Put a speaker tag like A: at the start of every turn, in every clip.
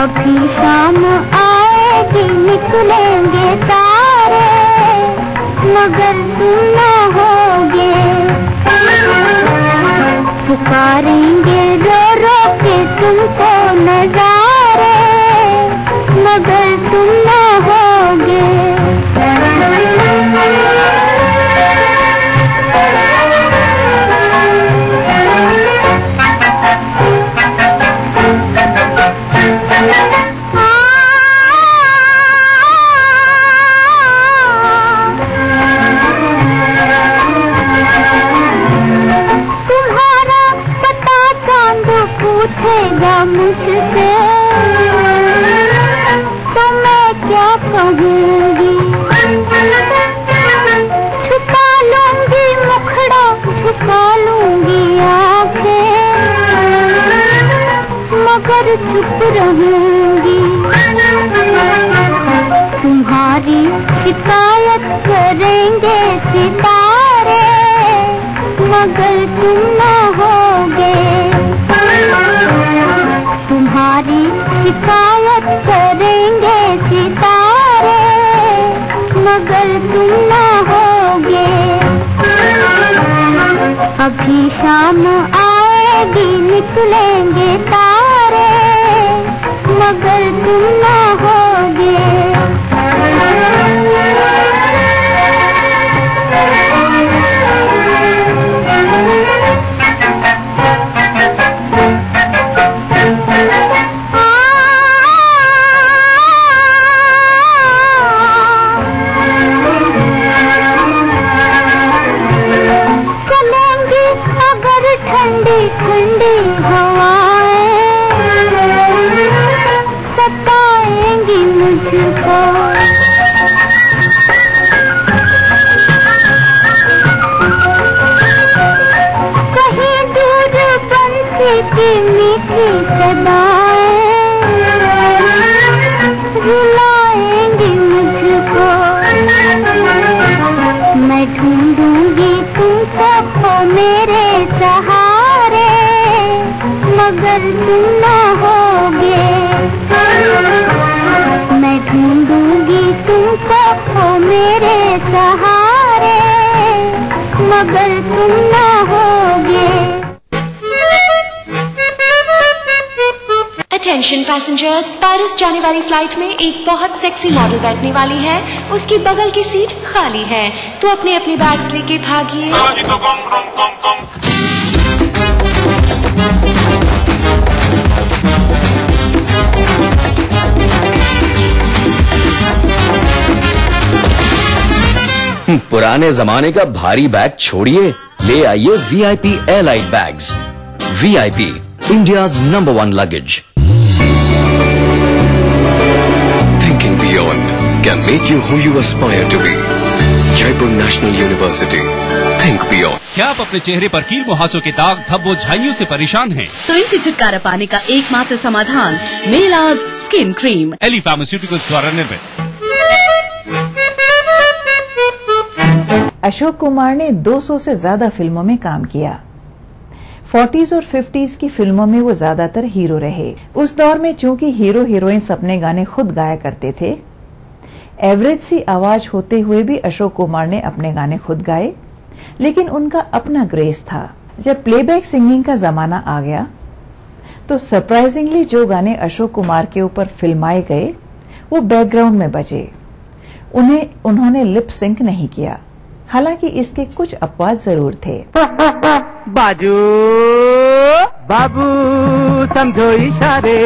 A: अभी शाम आएगी निकलेंगे तारे, मगर तुम न होगे। पुकारेंगे रो रो के तुमको नजारे, मगर तुम न होगे। पूछेगा मुझसे तो मैं क्या कहूँगी। छुपा लूँगी मुखड़ा, छुपा लूँगी आँखें, मगर चुप रहूँगी। तुम्हारी शिकायत करेंगे सितारे, मगर तुम न होगे। तुम्हारी शिकायत करेंगे सितारे, मगर तुम न होगे। अभी शाम आएगी निकलेंगे तारे, मगर तुम न होगे। ठंडी हवाएं सताएंगी मुझको। कहीं दूर बंसी की मीठी सदाएं रुलाएंगी मुझको। मैं ढूंढूंगी तुमको मेरे सहारे, मगर तुम न होगे। मैं ढूंढूंगी तुमको मेरे सहारे, मगर तुम न होगे।
B: अटेंशन पैसेंजर्स, पेरिस जाने वाली फ्लाइट में एक बहुत सेक्सी मॉडल बैठने वाली है। उसकी बगल की सीट खाली है, तो अपने अपने बैग्स लेके भागिए।
C: पुराने जमाने का भारी बैग छोड़िए, ले आइए VIP Aerolite bags. VIP, India's number 1 luggage.
D: Thinking beyond can make you who you aspire to be. Jaipur National University. Think beyond.
E: क्या आप अपने चेहरे पर कील मुहासों के दाग, धब्बों, झाइयों से परेशान हैं?
F: तो इनसे छुटकारा पाने का एकमात्र समाधान मेलाज स्किन क्रीम,
E: एली फार्मास्यूटिकल्स द्वारा निर्मित।
G: अशोक कुमार ने 200 से ज्यादा फिल्मों में काम किया। 40s और 50s की फिल्मों में वो ज्यादातर हीरो रहे। उस दौर में चूंकि हीरो हीरोइंस अपने गाने खुद गाया करते थे, एवरेज सी आवाज होते हुए भी अशोक कुमार ने अपने गाने खुद गाए, लेकिन उनका अपना ग्रेस था। जब प्लेबैक सिंगिंग का जमाना आ गया तो सरप्राइजिंगली जो गाने अशोक कुमार के ऊपर फिल्माए गए वो बैकग्राउंड में बजे। उन्होंने लिप सिंक नहीं किया, हालांकि इसके कुछ अपवाद जरूर थे।
H: बाजू बाबू समझो इशारे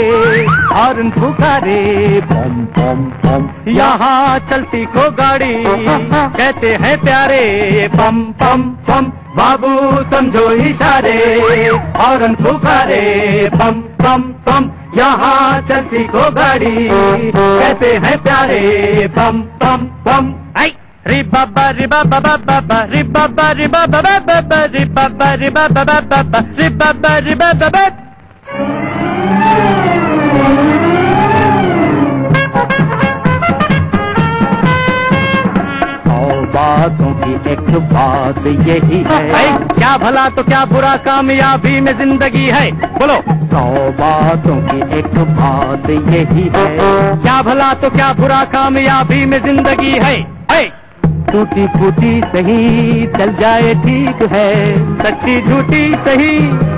H: और पुकारे, बम बम बम यहाँ चलती को गाड़ी कहते हैं प्यारे, बम बम बम बाबू समझो इशारे और पुकारे, बम बम बम यहाँ चलती को गाड़ी कहते हैं प्यारे, बम बम बम। रि बाबा रि बाबा बाबा रि बाबा रि बाबा बाबा रि बाबा रि बाबा बाबा रि बाबा रि बाबा। बातों की एक बात यही है, क्या भला तो क्या बुरा कामयाबी में जिंदगी है, बोलो। 100 बातों की एक बात यही है, क्या भला तो क्या बुरा कामयाबी में जिंदगी है। टूटी फूटी सही चल जाए ठीक है, सच्ची झूठी सही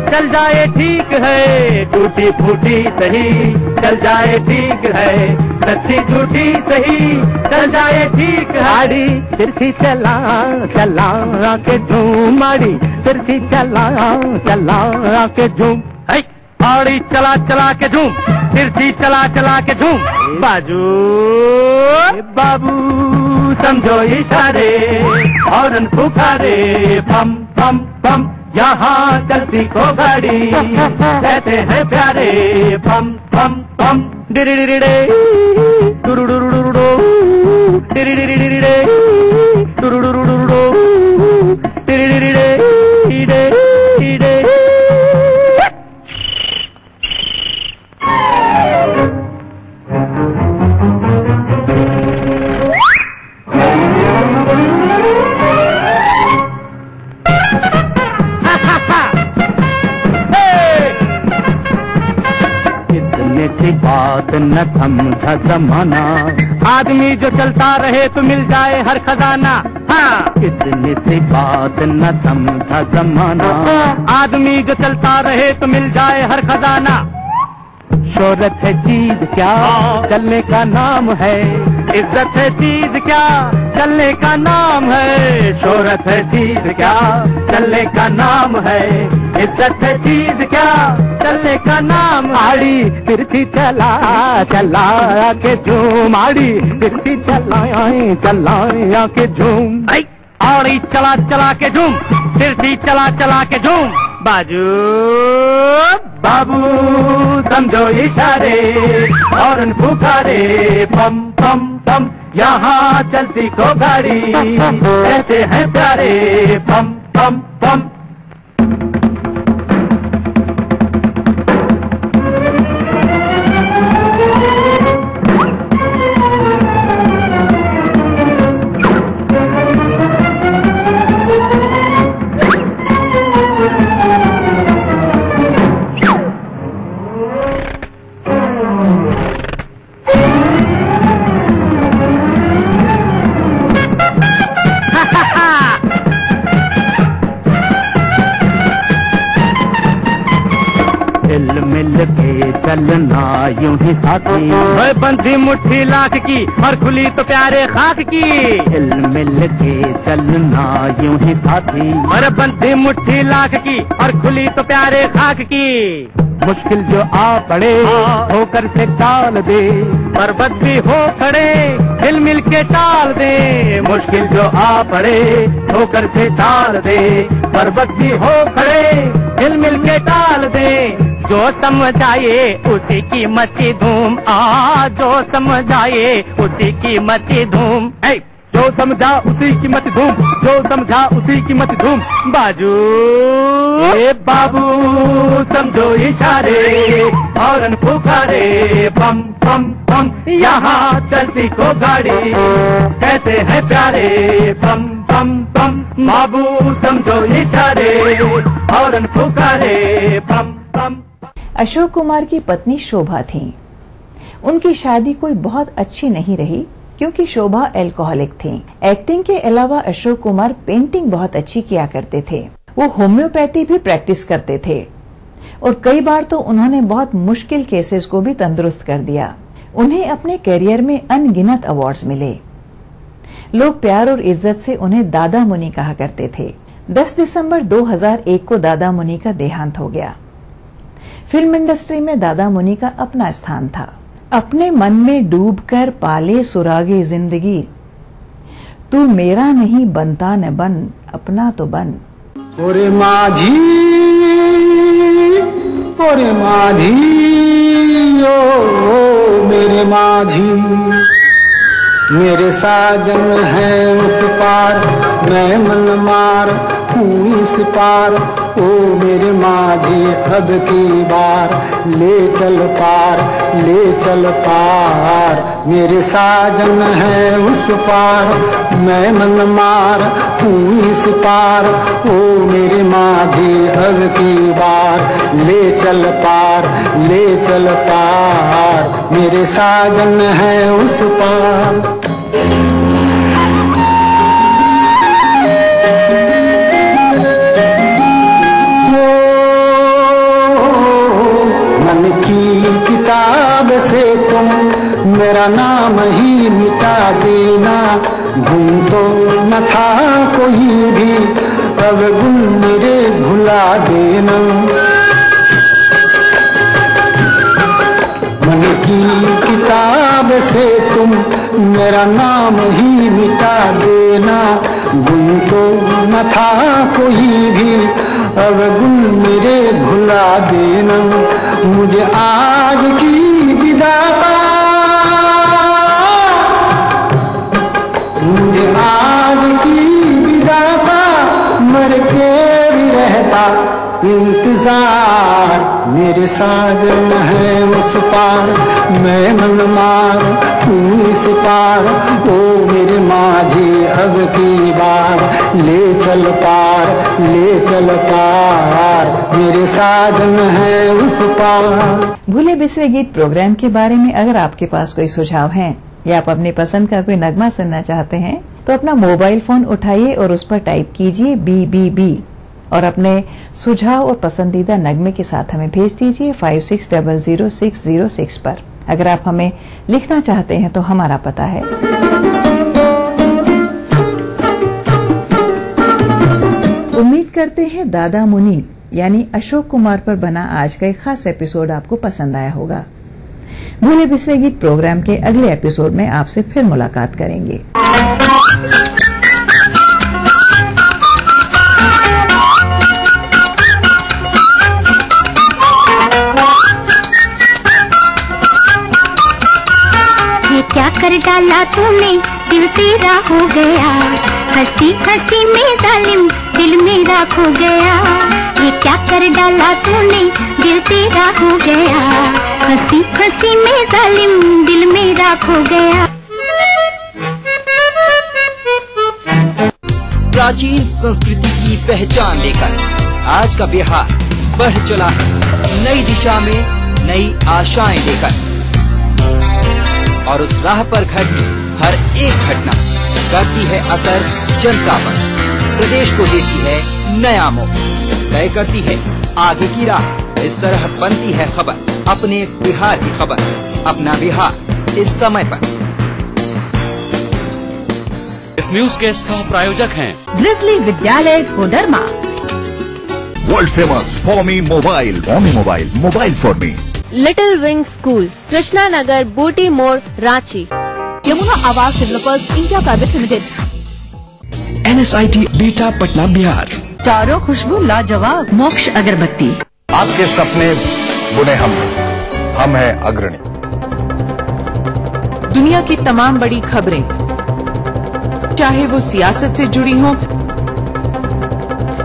H: चल जाए ठीक है। टूटी फूटी सही चल जाए ठीक है, सच्ची झूठी सही चल जाए ठीक है। आड़ी तिरछी चला चला के झूम, आड़ी तिरछी चला चला के झूम, आड़ी चला चला के झूम, तिरछी चला चला के झूम। बाजू बाबू समझो इशारे, हॉर्न पुकारे, पम पम पम, यहाँ चलती को गाड़ी कहते हैं प्यारे, पम पम पम। डिरिडिरिडे डुरुडुरुडुरुडो, डिरिडिरिडिरिडे डुरुडुरुडुरुडो, डिरिडिरिडे इडे इडे। बात न समझा जमाना, आदमी जो चलता रहे तो मिल जाए हर खजाना। हाँ, इतनी सी बात न समझा जमाना, आदमी जो चलता रहे तो मिल जाए हर खजाना। शोहरत है चीज क्या चलने का नाम है, इज्जत है चीज क्या चलने का नाम है। शोहरत है चीज क्या चलने का नाम है, इज्जत है चीज क्या चलने का नाम। आड़ी तिरछी चला चला के झूम, आड़ी तिरछी चला चला के झूम, आड़ी चला चला के झूम, तिरछी चला चला के झूम। बाजू बाबू समझो इशारे, हॉर्न पुकारे, पम पम पम, यहाँ चलती को गाड़ी कहते हैं प्यारे, पम पम पम। चलना यूं ही साथी, बंधी मुट्ठी लाख की और खुली तो प्यारे खाक की। हिल मिल के चलना यूं ही साथी, और बंधी मुट्ठी लाख की और खुली तो प्यारे खाक की। मुश्किल जो आ पड़े होकर से टाल दे, पर्वत भी हो खड़े हिल मिल के टाल दे। मुश्किल जो आ पड़े होकर से टाल दे, पर्वत भी हो खड़े हिल मिल के टाल दे। जो समझाए उसी की मची धूम, जो समझाए उसी की मची धूम, जो समझा उसी की मत धूम, जो समझा उसी की मत धूम। बाजू बाबू समझो इशारे, हॉर्न पुकारे, पम पम पम, यहाँ चलती को गाड़ी कहते हैं प्यारे, पम पम पम। बाबू समझो इशारे, हॉर्न पुकारे, पम पम।
G: अशोक कुमार की पत्नी शोभा थीं। उनकी शादी कोई बहुत अच्छी नहीं रही क्योंकि शोभा एल्कोहलिक थीं। एक्टिंग के अलावा अशोक कुमार पेंटिंग बहुत अच्छी किया करते थे। वो होम्योपैथी भी प्रैक्टिस करते थे और कई बार तो उन्होंने बहुत मुश्किल केसेस को भी तंदुरुस्त कर दिया। उन्हें अपने करियर में अनगिनत अवार्ड्स मिले। लोग प्यार और इज्जत से उन्हें दादा मुनि कहा करते थे। 10 दिसंबर 2001 को दादा मुनि का देहांत हो गया। फिल्म इंडस्ट्री में दादा मुनि का अपना स्थान था। अपने मन में डूबकर पाले सुरागे जिंदगी, तू मेरा नहीं बनता न बन, अपना तो बन।
I: ओरे माझी, ओरे माझी, ओ मेरे माझी, मेरे साजन है उस पार, मैं मन मार हूँ इस पार। ओ मेरे माझी अब की बार ले चल पार, ले चल पार। मेरे साजन है उस पार, मैं मन मार हूँ इस पार। ओ मेरे माझी अब की बार ले चल पार, ले चल पार। मेरे साजन है उस पार। किताब से तुम मेरा नाम ही मिटा देना, गुम तो न था कोई भी, अब गुम मेरे भुला देना। मन की किताब से तुम मेरा नाम ही मिटा देना, गुम तो न था कोई भी, अब गुम मेरे भुला देना। मुझे आज की विदा का, मुझे आज की विदा का मर के भी रहता इंतजार। मेरे साजन है उस पार, मैं मन मार हूँ इस पार। ओ मेरे माझी अब की बार ले चल पार, ले चल पार। मेरे साजन है उस पार।
G: भूले बिसरे गीत प्रोग्राम के बारे में अगर आपके पास कोई सुझाव है या आप अपनी पसंद का कोई नगमा सुनना चाहते हैं तो अपना मोबाइल फोन उठाइए और उस पर टाइप कीजिए BBB और अपने सुझाव और पसंदीदा नगमे के साथ हमें भेज दीजिए 56000606 पर। अगर आप हमें लिखना चाहते हैं तो हमारा पता है उम्मीद करते हैं दादा मुनीब यानी अशोक कुमार पर बना आज का एक खास एपिसोड आपको पसंद आया होगा। भूले बिसरे गीत प्रोग्राम के अगले एपिसोड में आपसे फिर मुलाकात करेंगे।
A: ये क्या कर डाला तूने, दिल तेरा हो गया, हंसी हंसी में जालिम दिल मेरा खो गया। ये क्या कर डाला तूने, दिल तेरा हो गया, हंसी हंसी में जालिम दिल मेरा खो गया।
J: प्राचीन संस्कृति की पहचान लेकर आज का बिहार बढ़ चला है नई दिशा में, नई आशाएं लेकर। और उस राह पर घटती हर एक घटना करती है असर जनता पर, प्रदेश को देती है नया मोड़, तय करती है आगे की राह। इस तरह बनती है खबर, अपने बिहार की खबर, अपना बिहार इस समय पर।
E: इस न्यूज के सह प्रायोजक हैं
F: ग्रिजली विद्यालय Koderma,
K: world famous for me mobile, mobile for me,
L: little wing school, Krishna Nagar, Booty Mor, Ranchi,
F: Yamuna Awas developers India private limited,
C: NSIT बेटा पटना बिहार,
F: चारों खुशबू लाजवाब, मोक्ष अगरबत्ती।
K: आपके सपने बुने हम हैं अग्रणी।
M: दुनिया की तमाम बड़ी खबरें, चाहे वो सियासत से जुड़ी हों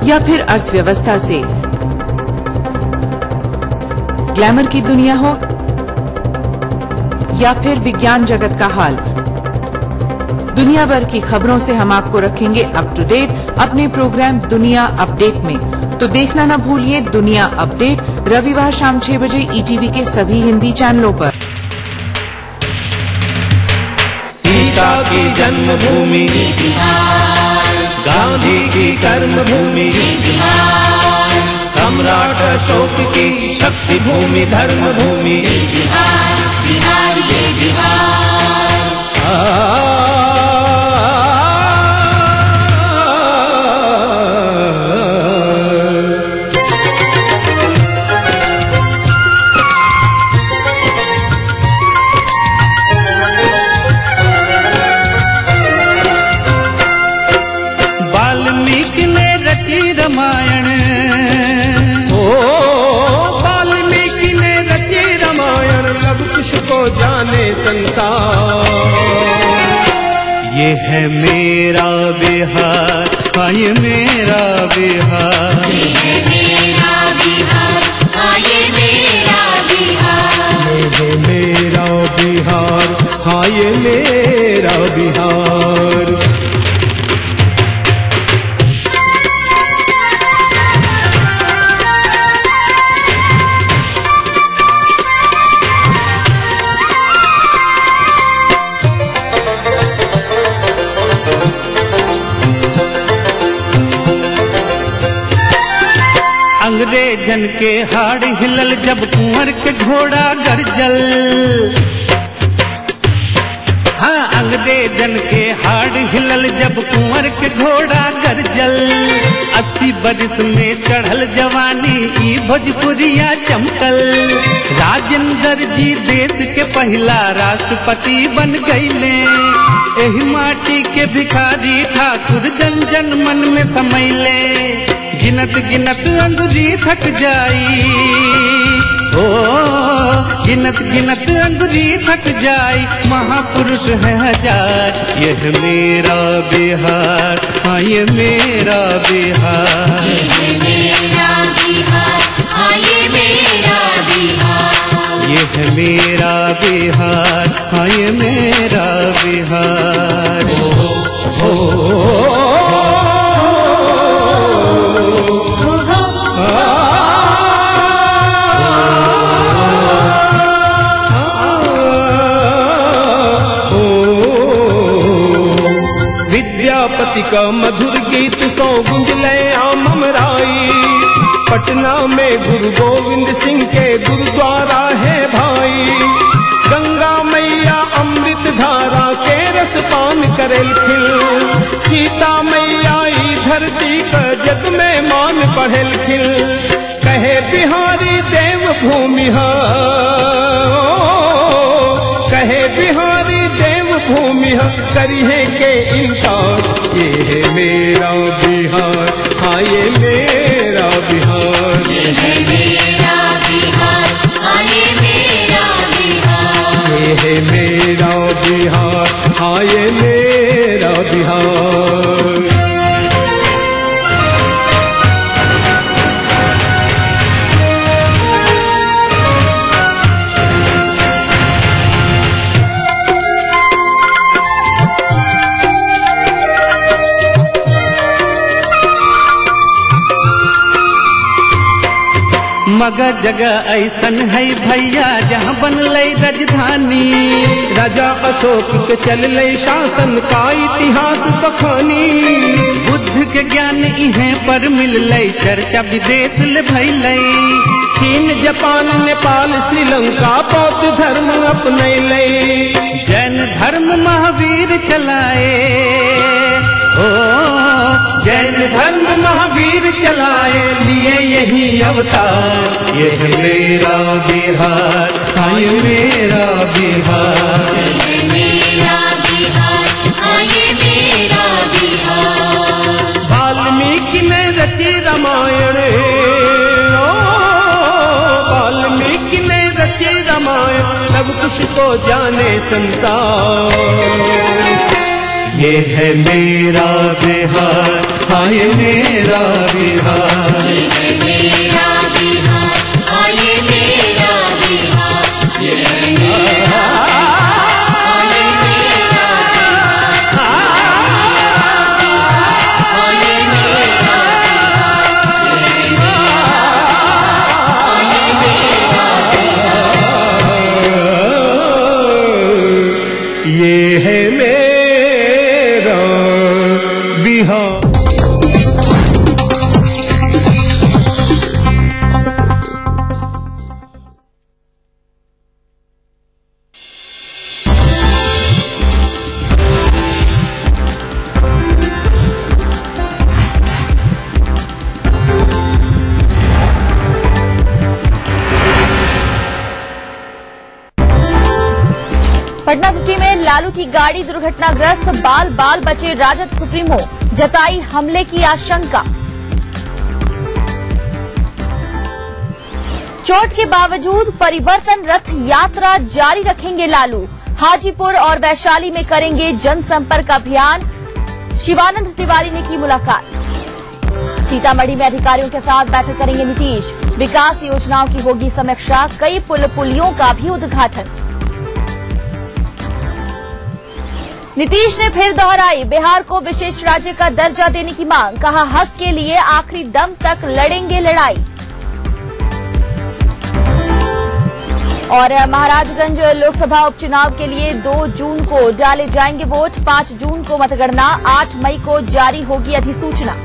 M: या फिर अर्थव्यवस्था से, ग्लैमर की दुनिया हो या फिर विज्ञान जगत का हाल, दुनिया भर की खबरों से हम आपको रखेंगे अप टू डेट अपने प्रोग्राम दुनिया अपडेट में। तो देखना न भूलिए दुनिया अपडेट रविवार शाम 6 बजे ETV के सभी हिंदी चैनलों पर।
N: सीता की जन्मभूमि, गांधी की कर्मभूमि, सम्राट अशोक की शक्ति भूमि, धर्म भूमि, बिहार ये बिहार। वाल्मीकि ने रची रामायण, वाल्मीकि ने रची रामायण, अब कुछ को जाने संसार। ये है मेरा बिहार, हाँ ये मेरा बिहार। बिहार, हाँ ये मेरा बिहार।
O: ये है मेरा बिहार, हाँ ये मेरा बिहार।
N: अंग्रेजन के हाड़ हिलल जब कुंवर के घोड़ा गरजल। हाँ, अंग्रेजन के हाड़ हिलल जब कुंवर के घोड़ा गरजल। 80 बरिस में चढ़ल जवानी ई भोजपुरिया चमकल। राजेंद्र जी देश के पहला राष्ट्रपति बन गईले। एही माटी के भिखारी ठाकुर जन जन मन में समैले। गिनत गिनत अंगुरी थक जाई, ओ गिनत गिनत अंगुरी थक जाई। महापुरुष है हजार, यह मेरा बिहार, हाँ ये मेरा बिहार।
O: ये मेरा बिहार, हाँ ये मेरा बिहार।
N: यह मेरा बिहार, हाँ ये मेरा बिहार।
O: विद्यापति का मधुर गीत सौ गुंजले ममराई। पटना में गुरु गोविंद सिंह के गुरुद्वारा है भाई। गंगा मैया अमृत धारा के रस पान करेल खिल। सीता मैया ई धरती का जग में मान बढ़ेल खिल। कहे बिहारी देव भूमि कहे बिहारी देव भूमि करिए के इनकार। ये है मेरा बिहार, हाँ ये मेरा बिहार।
N: ये है मेरा बिहार, हाँ ये मेरा बिहार।
O: ये है मेरा बिहार, हाँ ये मेरा बिहार।
N: मगर जगह ऐसन है भैया जहाँ बनलै राजधानी।
O: राजा अशोक के चललै शासन का इतिहास बखानी।
N: बुद्ध के ज्ञान इहें पर मिललै, चर्चा विदेश ले भैलै।
O: चीन जापान नेपाल श्रीलंका बौद्ध धर्म अपनैलै।
N: जैन धर्म महावीर चलाए, ओ जैन धर्म महावीर चलाए, लिए यही अवतार। ये है मेरा बिहार, हाँ ये मेरा बिहार।
O: ये मेरा बिहार, हाँ ये मेरा बिहार।
N: वाल्मीकि ने रची रामायण,
O: वाल्मीकि ने रची रामायण, सब कुछ को जाने संसार।
N: ये है मेरा बिहार, हाँ ये मेरा बिहार।
O: ये है मेरा बिहार, हाँ ये मेरा बिहार। ये है मेरा हाँ ये मेरा बिहार। हाँ ये मेरा बिहार। ये है मेरा बिहार।
L: पटना सिटी में लालू की गाड़ी दुर्घटनाग्रस्त, बाल बाल बचे राजद सुप्रीमो, जताई हमले की आशंका। चोट के बावजूद परिवर्तन रथ यात्रा जारी रखेंगे लालू। हाजीपुर और वैशाली में करेंगे जनसंपर्क अभियान। शिवानंद तिवारी ने की मुलाकात। सीतामढ़ी में अधिकारियों के साथ बैठक करेंगे नीतीश। विकास योजनाओं की होगी समीक्षा, कई पुलियों का भी उद्घाटन। नीतीश ने फिर दोहराई बिहार को विशेष राज्य का दर्जा देने की मांग, कहा हक के लिए आखिरी दम तक लड़ेंगे लड़ाई। और महाराजगंज लोकसभा उपचुनाव के लिए 2 जून को डाले जाएंगे वोट, 5 जून को मतगणना, 8 मई को जारी होगी अधिसूचना।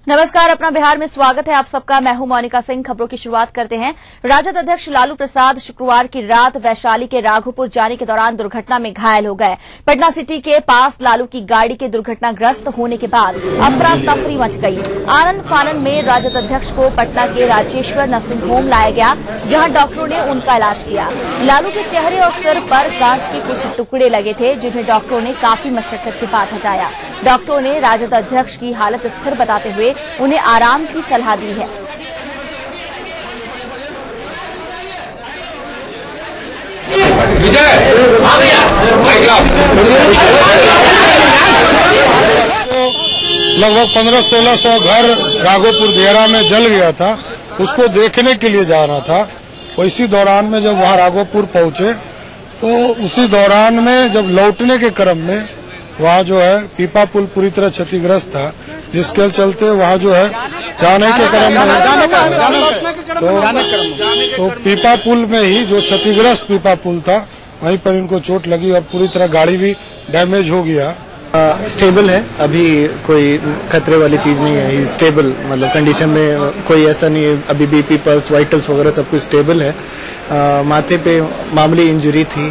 L: नमस्कार, अपना बिहार में स्वागत है आप सबका। मैं हूं मोनिका सिंह। खबरों की शुरुआत करते हैं। राजद अध्यक्ष लालू प्रसाद शुक्रवार की रात वैशाली के राघोपुर जाने के दौरान दुर्घटना में घायल हो गए। पटना सिटी के पास लालू की गाड़ी के दुर्घटनाग्रस्त होने के बाद अफरा तफरी मच गई। आनन फानन में राजद अध्यक्ष को पटना के राजेश्वर नर्सिंग होम लाया गया, जहां डॉक्टरों ने उनका इलाज किया। लालू के चेहरे और सिर पर कांच के कुछ टुकड़े लगे थे, जिन्हें डॉक्टरों ने काफी मशक्कत के बाद हटाया। डॉक्टरों ने राजद अध्यक्ष की हालत स्थिर बताते हुए उन्हें आराम की सलाह दी है।
P: लगभग 1500-1600 घर राघोपुर दियारा में जल गया था, उसको देखने के लिए जाना था। तो इसी दौरान में जब वहाँ राघोपुर पहुंचे तो उसी दौरान में जब लौटने के क्रम में वहाँ जो है पीपा पुल पूरी तरह क्षतिग्रस्त था, जिसके चलते वहाँ जो है जाने के क्रम में तो पीपा पुल में ही जो क्षतिग्रस्त पीपा पुल था वहीं पर इनको चोट लगी और पूरी तरह गाड़ी भी डैमेज हो गया।
Q: स्टेबल है, अभी कोई खतरे वाली चीज नहीं है, स्टेबल मतलब कंडीशन में कोई ऐसा नहीं है। अभी बीपी पल्स वाइटल्स वगैरह सब कुछ स्टेबल है। माथे पे मामूली इंजरी थी,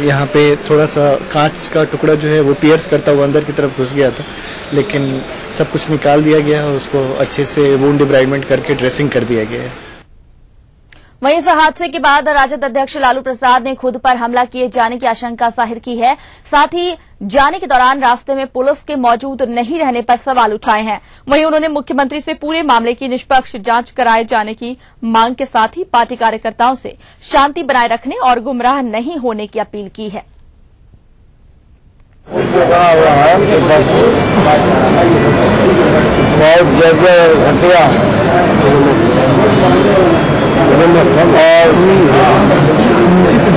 Q: यहाँ पे थोड़ा सा कांच का टुकड़ा जो है वो पियर्स करता हुआ अंदर की तरफ घुस गया था, लेकिन सब कुछ निकाल दिया गया है। उसको अच्छे से वुंड डिब्राइडमेंट करके ड्रेसिंग कर दिया गया है।
L: वहीं इस हादसे के बाद राजद अध्यक्ष लालू प्रसाद ने खुद पर हमला किए जाने की आशंका जाहिर की है। साथ ही जाने के दौरान रास्ते में पुलिस के मौजूद नहीं रहने पर सवाल उठाए हैं। वहीं उन्होंने मुख्यमंत्री से पूरे मामले की निष्पक्ष जांच कराए जाने की मांग के साथ ही पार्टी कार्यकर्ताओं से शांति बनाए रखने और गुमराह नहीं होने की अपील की है।
I: और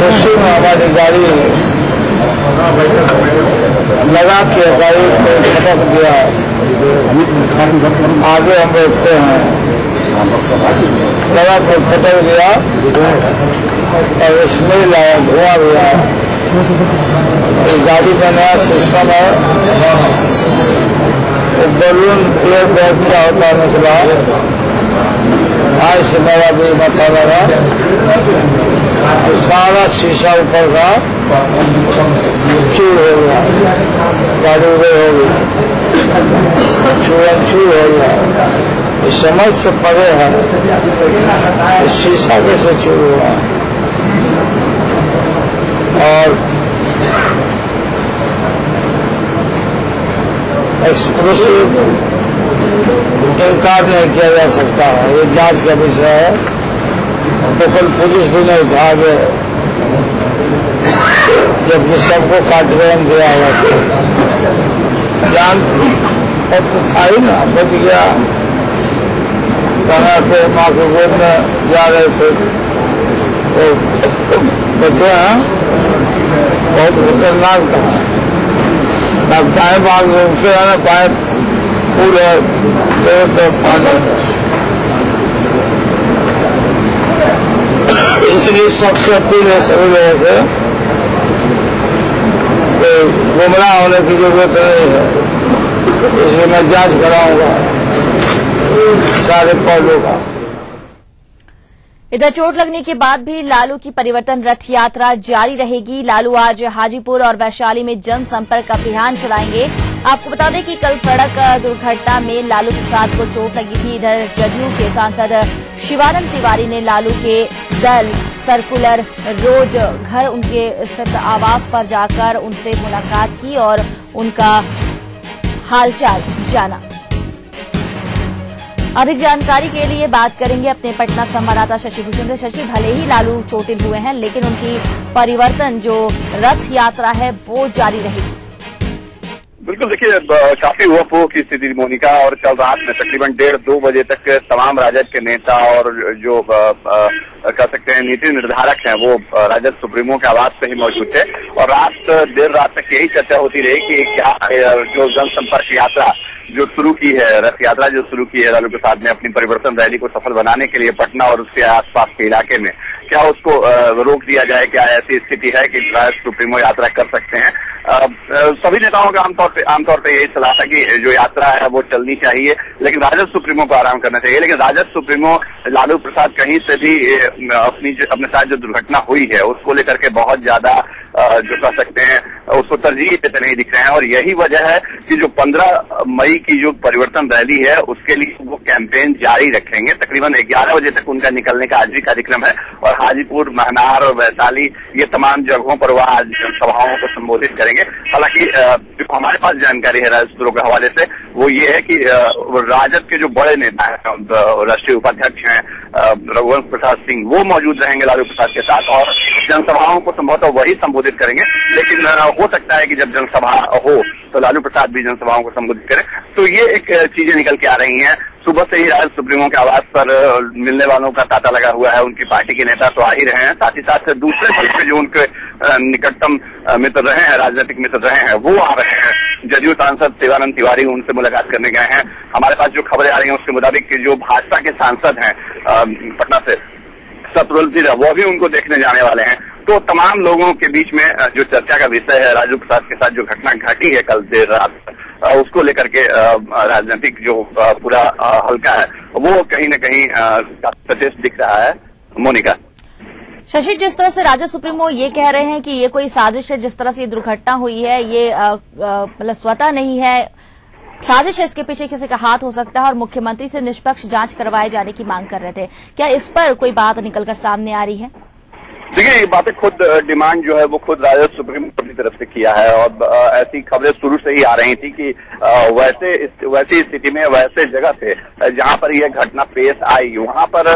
I: उसी में हमारी गाड़ी लगा के गाड़ी को झटक दिया। आगे हम बैठते हैं, लगा के झटक दिया और इसमें लाया धुआं भी आया। गाड़ी का नया सिस्टम है, बलून प्लेट बैग का होता निकला, आज से मेरा भी मता लगा तो सारा शीशा ऊपर का चूर हो गया, गाड़ी उड़े हो गई, चूर हो गया। इस समझ से परे है शीशा कैसे चूर हुआ। और एक्सप्लोसिव इनकार नहीं किया जा सकता है, ये जांच का विषय है। तो कल पुलिस भी नहीं था आगे, जबकि सबको कार्यक्रम दिया हुआ था। जान अब तो था ही ना, बच गया। कहा पे माँ के गोद में जा रहे थे तो बचे हैं। बहुत खतरनाक था, दाएं भाग घूमते हैं ना, बाएं फूल है, तो पानी। इसलिए सबसे अपील है सभी लोगों से कि गुमराह होने की जरूरत नहीं है। इसलिए मैं जांच कराऊंगा सारे पौधों का।
L: इधर चोट लगने के बाद भी लालू की परिवर्तन रथ यात्रा जारी रहेगी। लालू आज हाजीपुर और वैशाली में जनसंपर्क अभियान चलाएंगे। आपको बता दें कि कल सड़क दुर्घटना में लालू प्रसाद को चोट लगी थी। इधर जदयू के सांसद शिवानंद तिवारी ने लालू के दल सर्कुलर रोड घर उनके स्थित आवास पर जाकर उनसे मुलाकात की और उनका हालचाल जाना। अधिक जानकारी के लिए बात करेंगे अपने पटना संवाददाता शशि भूषण से। शशि, भले ही लालू चोटिल हुए हैं, लेकिन उनकी परिवर्तन जो रथ यात्रा है वो जारी रहेगी।
R: बिल्कुल, देखिए काफी हुआ की स्थिति मोनिका, और कल रात में तकरीबन 1:30-2 बजे तक तमाम राजद के नेता और जो कह सकते हैं नीति निर्धारक हैं वो राजद सुप्रीमो के आवास पे ही मौजूद थे, और देर रात तक यही चर्चा होती रही कि क्या जो जनसंपर्क यात्रा जो शुरू की है, रथ यात्रा जो शुरू की है लालू प्रसाद ने अपनी परिवर्तन रैली को सफल बनाने के लिए पटना और उसके आसपास के इलाके में, क्या उसको रोक दिया जाए, क्या ऐसी स्थिति है कि राजद सुप्रीमो यात्रा कर सकते हैं। सभी नेताओं का आमतौर पे यही सलाह था कि जो यात्रा है वो चलनी चाहिए, लेकिन राजद सुप्रीमो को आराम करना चाहिए। लेकिन राजद सुप्रीमो लालू प्रसाद कहीं से भी अपने साथ जो दुर्घटना हुई है उसको लेकर के बहुत ज्यादा जो कह सकते हैं उसको तरजीह देते नहीं दिख रहे हैं, और यही वजह है कि जो 15 मई की जो परिवर्तन रैली है उसके लिए वो कैंपेन जारी रखेंगे। तकरीबन 11 बजे तक उनका निकलने का आज भी कार्यक्रम है, और हाजीपुर, महनार और वैशाली ये तमाम जगहों पर वह आज सभाओं को संबोधित करेंगे। हालांकि जो हमारे पास जानकारी है राजद सूत्रों के हवाले से वो ये है कि राजद के जो बड़े नेता हैं, राष्ट्रीय उपाध्यक्ष हैं रघुवंश प्रसाद सिंह, वो मौजूद रहेंगे लालू प्रसाद के साथ, और जनसभाओं को संभवतः वही संबोधित करेंगे। लेकिन हो सकता है कि जब जनसभा हो तो लालू प्रसाद भी जनसभाओं को संबोधित करें। तो ये एक चीजें निकल के आ रही हैं। सुबह से ही राजद सुप्रीमो के आवास पर मिलने वालों का तांता लगा हुआ है। उनकी पार्टी के नेता तो आ ही रहे हैं, साथ ही साथ दूसरे पक्ष के जो उनके निकटतम मित्र रहे हैं, राजनीतिक मित्र रहे हैं, वो आ रहे हैं। जदयू सांसद शिवानंद तिवारी उनसे मुलाकात करने गए हैं। हमारे पास जो खबरें आ रही हैं उसके मुताबिक कि जो भाजपा के सांसद हैं पटना से शत्रुघ्न, वो भी उनको देखने जाने वाले हैं। तो तमाम लोगों के बीच में जो चर्चा का विषय है लालू प्रसाद के साथ जो घटना घटी है कल देर रात, उसको लेकर के राजनीतिक जो पूरा हल्का है वो कहीं न कहीं सचेत दिख रहा है। मोनिका,
L: शशि, जिस तरह से राजद सुप्रीमो ये कह रहे हैं कि ये कोई साजिश है, जिस तरह से ये दुर्घटना हुई है ये मतलब स्वतः नहीं है, साजिश है, इसके पीछे किसी का हाथ हो सकता है, और मुख्यमंत्री से निष्पक्ष जांच करवाए जाने की मांग कर रहे थे, क्या इस पर कोई बात निकलकर सामने आ रही है?
R: देखिए, ये बातें खुद डिमांड जो है वो खुद राजद सुप्रीमो अपनी तरफ से किया है, और ऐसी खबरें शुरू से ही आ रही थी कि वैसी स्थिति में वैसे जगह पे जहां पर यह घटना पेश आई वहां पर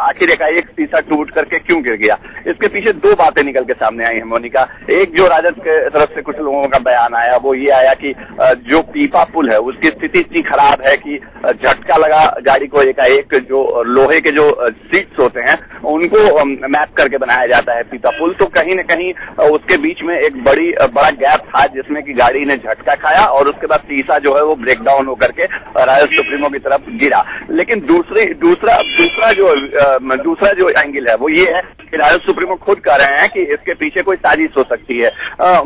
R: आखिर एकाएक शीशा टूट करके क्यों गिर गया। इसके पीछे दो बातें निकल के सामने आई है मोनिका। एक जो राजद के तरफ से कुछ लोगों का बयान आया वो ये आया कि जो पीपा पुल है उसकी स्थिति इतनी खराब है कि झटका लगा गाड़ी को, एकाएक जो लोहे के जो सीट्स होते हैं उनको मैप करके बनाया जाता है पीपा पुल। तो कहीं न कहीं उसके बीच में एक बड़ा गैप था जिसमें कि गाड़ी ने झटका खाया और उसके बाद शीशा जो है वो ब्रेक डाउन होकर के राजद सुप्रीमो की तरफ गिरा। लेकिन दूसरा जो एंगल है वो ये है कि राजद सुप्रीमो खुद कह रहे हैं कि इसके पीछे कोई साजिश हो सकती है।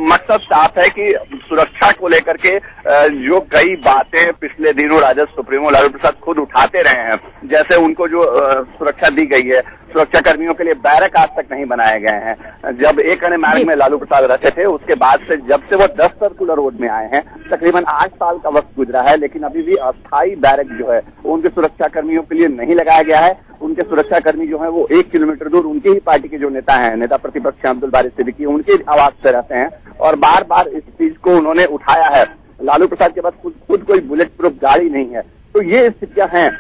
R: मकसद साफ है कि सुरक्षा को लेकर के जो कई बातें पिछले दिनों राजद सुप्रीमो लालू प्रसाद खुद उठाते रहे हैं, जैसे उनको जो सुरक्षा दी गई है, सुरक्षा कर्मियों के लिए बैरक आज तक नहीं बनाए गए हैं। जब एक अन्य मार्ग में लालू प्रसाद रहते थे उसके बाद से जब से वो 10 सर्कुलर रोड में आए हैं तकरीबन 8 साल का वक्त गुजरा है, लेकिन अभी भी अस्थायी बैरक जो है उनके सुरक्षा कर्मियों के लिए नहीं लगाया गया है। उनके सुरक्षा कर्मी जो है वो 1 किलोमीटर दूर उनके ही पार्टी के जो नेता हैं, नेता प्रतिपक्ष अब्दुल बारी सिद्दीकी, उनके आवाज से रहते हैं और बार बार इस चीज को उन्होंने उठाया है। लालू प्रसाद के पास खुद कोई बुलेट प्रूफ गाड़ी नहीं है। तो ये स्थितियां हैं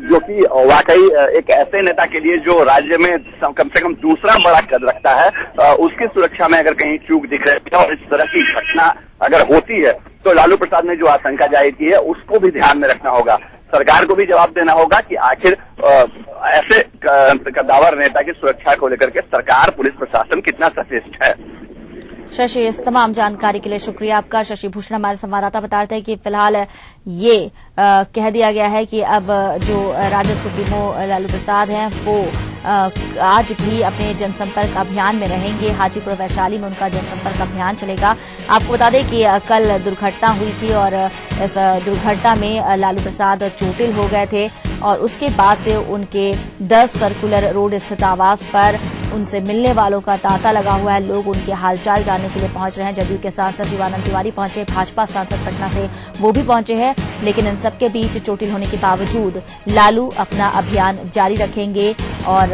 R: जो कि वाकई एक ऐसे नेता के लिए जो राज्य में कम से कम दूसरा बड़ा कद रखता है, उसकी सुरक्षा में अगर कहीं चूक दिख रही है और इस तरह की घटना अगर होती है तो लालू प्रसाद ने जो आशंका जाहिर की है उसको भी ध्यान में रखना होगा। सरकार को भी जवाब देना होगा कि आखिर ऐसे कद्दावर नेता की सुरक्षा को लेकर के सरकार, पुलिस प्रशासन कितना सचेत है।
L: शशि, इस तमाम जानकारी के लिए शुक्रिया आपका। शशि भूषण हमारे संवाददाता बताते हैं कि फिलहाल ये कह दिया गया है कि अब जो राजद सुप्रीमो लालू प्रसाद हैं वो आज भी अपने जनसंपर्क अभियान में रहेंगे। हाजीपुर वैशाली में उनका जनसंपर्क अभियान चलेगा। आपको बता दें कि कल दुर्घटना हुई थी और इस दुर्घटना में लालू प्रसाद चोटिल हो गए थे और उसके बाद से उनके 10 सर्कुलर रोड स्थित आवास पर उनसे मिलने वालों का तांता लगा हुआ है। लोग उनके हालचाल जानने के लिए पहुंच रहे हैं। जदयू के सांसद शिवानंद तिवारी पहुंचे, भाजपा सांसद पटना से वो भी पहुंचे हैं, लेकिन इन सबके बीच चोटिल होने के बावजूद लालू अपना अभियान जारी रखेंगे और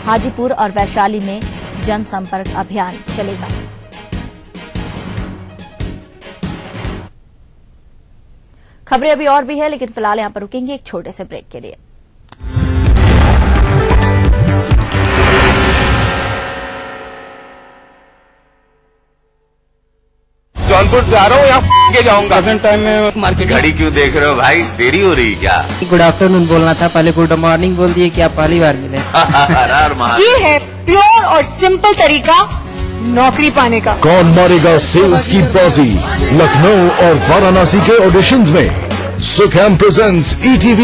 L: हाजीपुर और वैशाली में जनसंपर्क अभियान चलेगा। खबरें अभी और भी है, लेकिन फिलहाल यहां पर रुकेंगे एक छोटे से ब्रेक के लिए।
R: तो
K: जौनपुर से आ रहा हूँ, यहाँ के जाऊंगा।
P: प्रेजेंट टाइम में
K: मार्केट घड़ी क्यों देख रहे हो भाई, देरी हो रही क्या?
S: गुड आफ्टरनून बोलना था, पहले गुड मॉर्निंग बोल दिए कि आप पहली बार मिले।
T: ये है प्योर और सिंपल तरीका नौकरी पाने का।
U: कौन मारेगा सेल्स की बाजी? लखनऊ और वाराणसी के ऑडिशंस में सुखम प्रेजेंट्स ETV